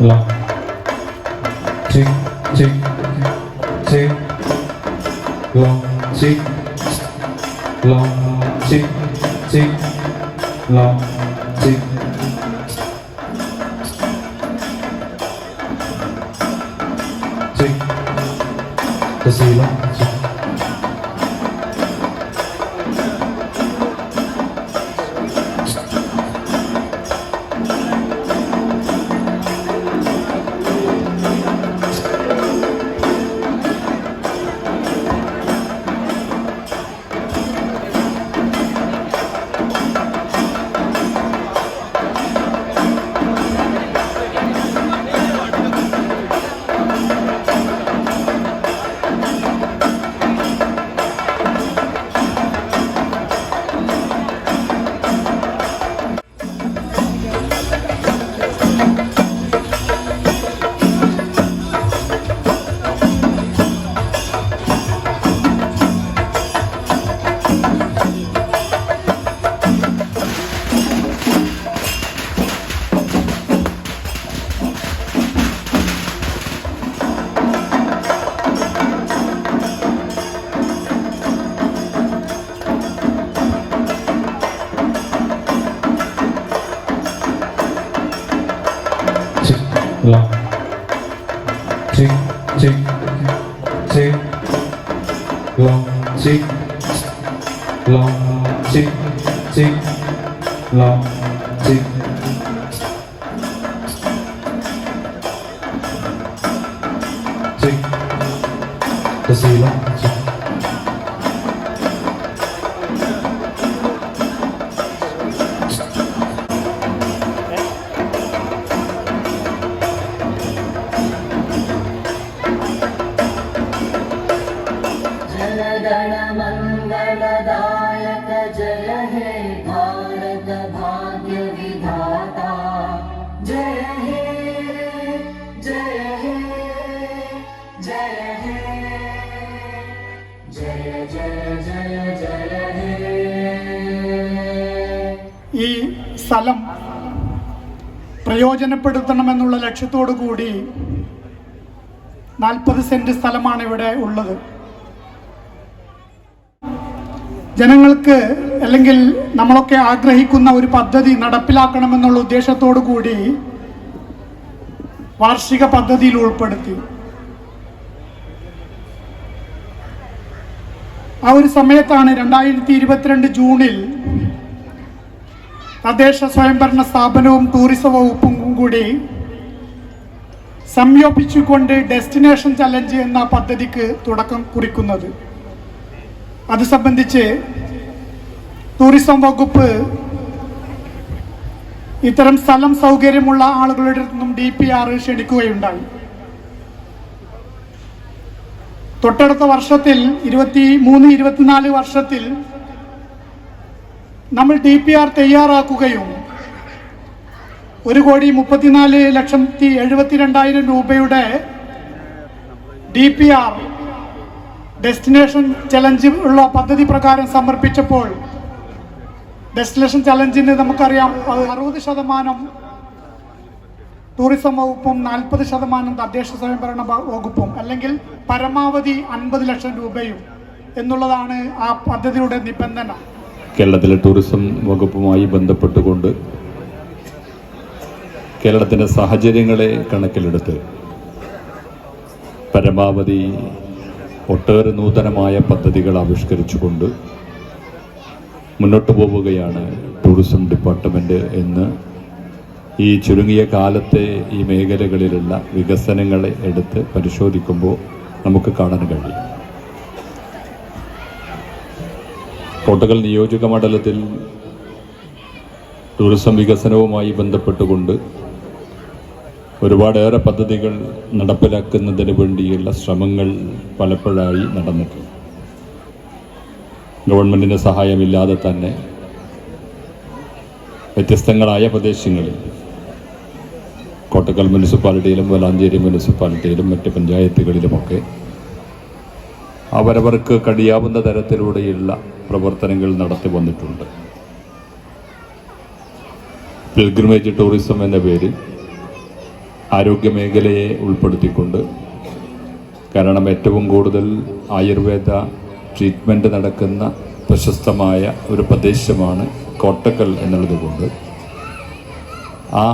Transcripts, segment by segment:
long, tick, tick, tick, long, tick, long, tick, tick, long, tick. Tick, the zero, tick. Long, tick, tick, tick, long, tick, long, tick, tick, long, tick. Tick, the zero, tick. मंगलदायक जय हे भारत भाग्य विधाता जय हे जय हे जय हे जय जय जय जय हे ഈ സ്ഥലം പ്രയോജനപ്പെടുത്തണമെന്നുള്ള ലക്ഷ്യത്തോടു കൂടി 40 സെന്റ് സ്ഥലമാണ് ഇവിടെ ഉള്ളത്. ജനങ്ങൾക്ക് അല്ലെങ്കിൽ നമ്മളൊക്കെ ആഗ്രഹിക്കുന്ന ഒരു പദ്ധതി നടപ്പിലാക്കണമെന്നുള്ള ഉദ്ദേശത്തോടു കൂടി വാർഷിക പദ്ധതിയിൽ ഉൾപ്പെടുത്തി. ആ ഒരു സമയത്താണ് 2022 ജൂണിൽ തദ്ദേശ സ്വയംഭരണ സ്ഥാപനവും ടൂറിസം വകുപ്പും കൂടി സംയോജിപ്പിച്ചുകൊണ്ട് ഡെസ്റ്റിനേഷൻ ചലഞ്ച് എന്ന പദ്ധതിക്ക് തുടക്കം കുറിക്കുന്നത്. അത് സംബന്ധിച്ച് ടൂറിസം വകുപ്പ് ഇത്തരം സ്ഥലം സൗകര്യമുള്ള ആളുകളുടെ നിന്നും DPR ക്ഷണിക്കുകയുണ്ടായി. തൊട്ടടുത്ത വർഷത്തിൽ 23-24 വർഷത്തിൽ നമ്മൾ DPR തയ്യാറാക്കുകയും 1,34,72,000 രൂപയുടെ DPR ഡെസ്റ്റിനേഷൻ ചലഞ്ച് ഉള്ള പദ്ധതി പ്രകാരം സമർപ്പിച്ചപ്പോൾ ഡെസ്റ്റിനേഷൻ ചലഞ്ചിന് നമുക്കറിയാം 60% ടൂറിസം വകുപ്പും 40% തദ്ദേശ സ്വയംഭരണ വകുപ്പും അല്ലെങ്കിൽ പരമാവധി 50 ലക്ഷം രൂപയും എന്നുള്ളതാണ് ആ പദ്ധതിയുടെ നിബന്ധന. കേരളത്തിലെ ടൂറിസം വകുപ്പുമായി ബന്ധപ്പെട്ടുകൊണ്ട് കേരളത്തിൻ്റെ സാഹചര്യങ്ങളെ കണക്കിലെടുത്ത് പരമാവധി ഒട്ടേറെ നൂതനമായ പദ്ധതികൾ ആവിഷ്കരിച്ചുകൊണ്ട് മുന്നോട്ട് പോവുകയാണ് ടൂറിസം ഡിപ്പാർട്ട്മെൻറ്റ് എന്ന് ഈ ചുരുങ്ങിയ കാലത്തെ ഈ മേഖലകളിലുള്ള വികസനങ്ങളെ എടുത്ത് പരിശോധിക്കുമ്പോൾ നമുക്ക് കാണാൻ കഴിയും. കോട്ടക്കൽ നിയോജക മണ്ഡലത്തിൽ ടൂറിസം വികസനവുമായി ബന്ധപ്പെട്ടുകൊണ്ട് ഒരുപാടേറെ പദ്ധതികൾ നടപ്പിലാക്കുന്നതിന് വേണ്ടിയുള്ള ശ്രമങ്ങൾ പലപ്പോഴായി നടന്നിട്ടുണ്ട്. ഗവൺമെൻറ്റിൻ്റെ സഹായമില്ലാതെ തന്നെ വ്യത്യസ്തങ്ങളായ പ്രദേശങ്ങളിൽ കോട്ടക്കൽ മുനിസിപ്പാലിറ്റിയിലും വലാഞ്ചേരി മുനിസിപ്പാലിറ്റിയിലും മറ്റ് പഞ്ചായത്തുകളിലുമൊക്കെ അവരവർക്ക് കഴിയാവുന്ന തരത്തിലൂടെയുള്ള പ്രവർത്തനങ്ങൾ നടത്തി വന്നിട്ടുണ്ട്. പിൽഗ്രിമേജ് ടൂറിസം എന്ന പേരിൽ ആരോഗ്യമേഖലയെ ഉൾപ്പെടുത്തിക്കൊണ്ട്, കാരണം ഏറ്റവും കൂടുതൽ ആയുർവേദ ട്രീറ്റ്മെൻറ്റ് നടക്കുന്ന പ്രശസ്തമായ ഒരു പ്രദേശമാണ് കോട്ടക്കൽ എന്നുള്ളതുകൊണ്ട് ആ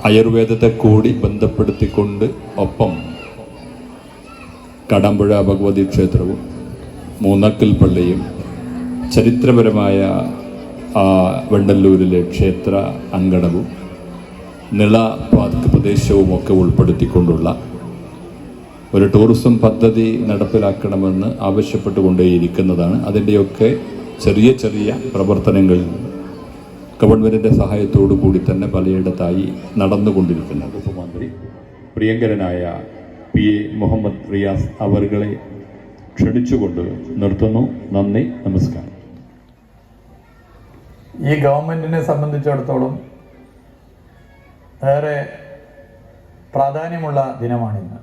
ആയുർവേദത്തെ കൂടി ബന്ധപ്പെടുത്തിക്കൊണ്ട് ഒപ്പം കടമ്പുഴ ഭഗവതി ക്ഷേത്രവും മൂന്നക്കൽ പള്ളിയും ചരിത്രപരമായ വെണ്ടല്ലൂരിലെ ക്ഷേത്ര അങ്കണവും നിള പാർക്ക് പ്രദേശവുമൊക്കെ ഉൾപ്പെടുത്തിക്കൊണ്ടുള്ള ഒരു ടൂറിസം പദ്ധതി നടപ്പിലാക്കണമെന്ന് ആവശ്യപ്പെട്ടുകൊണ്ടേയിരിക്കുന്നതാണ്. അതിൻ്റെയൊക്കെ ചെറിയ ചെറിയ പ്രവർത്തനങ്ങൾ ഗവൺമെൻറ്റിൻ്റെ സഹായത്തോടു കൂടി തന്നെ പലയിടത്തായി നടന്നുകൊണ്ടിരിക്കുന്നു. വകുപ്പ് മന്ത്രി പ്രിയങ്കരനായ PA മുഹമ്മദ് റിയാസ് അവരുകളെ ക്ഷണിച്ചുകൊണ്ട് നിർത്തുന്നു. നന്ദി, നമസ്കാരം. ഈ ഗവൺമെൻറ്റിനെ സംബന്ധിച്ചിടത്തോളം ഏറെ പ്രാധാന്യമുള്ള ദിനമാണിന്ന്.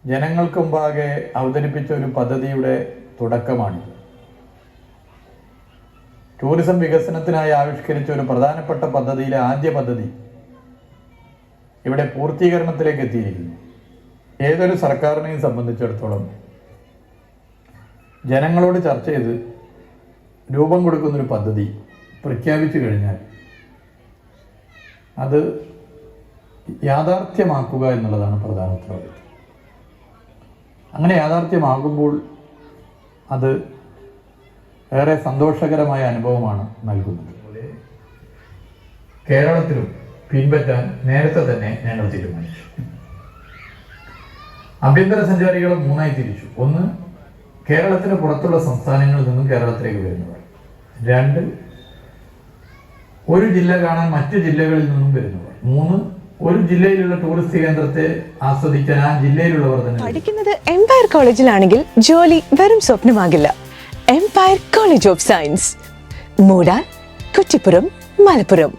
ജനങ്ങൾക്ക് മുമ്പാകെ അവതരിപ്പിച്ച ഒരു പദ്ധതിയുടെ തുടക്കമാണിത്. ടൂറിസം വികസനത്തിനായി ആവിഷ്കരിച്ച ഒരു പ്രധാനപ്പെട്ട പദ്ധതിയിലെ ആദ്യ പദ്ധതി ഇവിടെ പൂർത്തീകരണത്തിലേക്ക് എത്തിയിരിക്കുന്നു. ഏതൊരു സർക്കാരിനെയും സംബന്ധിച്ചിടത്തോളം ജനങ്ങളോട് ചർച്ച ചെയ്ത് രൂപം കൊടുക്കുന്നൊരു പദ്ധതി പ്രഖ്യാപിച്ചു കഴിഞ്ഞാൽ അത് യാഥാർത്ഥ്യമാക്കുക എന്നുള്ളതാണ് പ്രധാന ഉത്തരവാദിത്വം. അങ്ങനെ യാഥാർത്ഥ്യമാകുമ്പോൾ അത് ഏറെ സന്തോഷകരമായ അനുഭവമാണ് നൽകുന്നത്. കേരളത്തിലും പിൻപറ്റാൻ നേരത്തെ തന്നെ ഞങ്ങൾ തീരുമാനിച്ചു. ആഭ്യന്തര സഞ്ചാരികളെ 3ആയി തിരിച്ചു. 1, കേരളത്തിന് പുറത്തുള്ള സംസ്ഥാനങ്ങളിൽ നിന്നും കേരളത്തിലേക്ക് വരുന്നവർ. 2, ഒരു ജില്ല കാണാൻ മറ്റു ജില്ലകളിൽ നിന്നും വരുന്നവർ. 3, ഒരു ജില്ലയിലുള്ള ടൂറിസ്റ്റ് കേന്ദ്രത്തെ ആസ്വദിക്കാൻ ആ ജില്ലയിലുള്ളവർ തന്നെ. പഠിക്കുന്നത് എംപയർ കോളേജിലാണെങ്കിൽ ജോലി വെറും സ്വപ്നമാകില്ല. Empire College of Science, Moodar, Kuttippuram, Malappuram.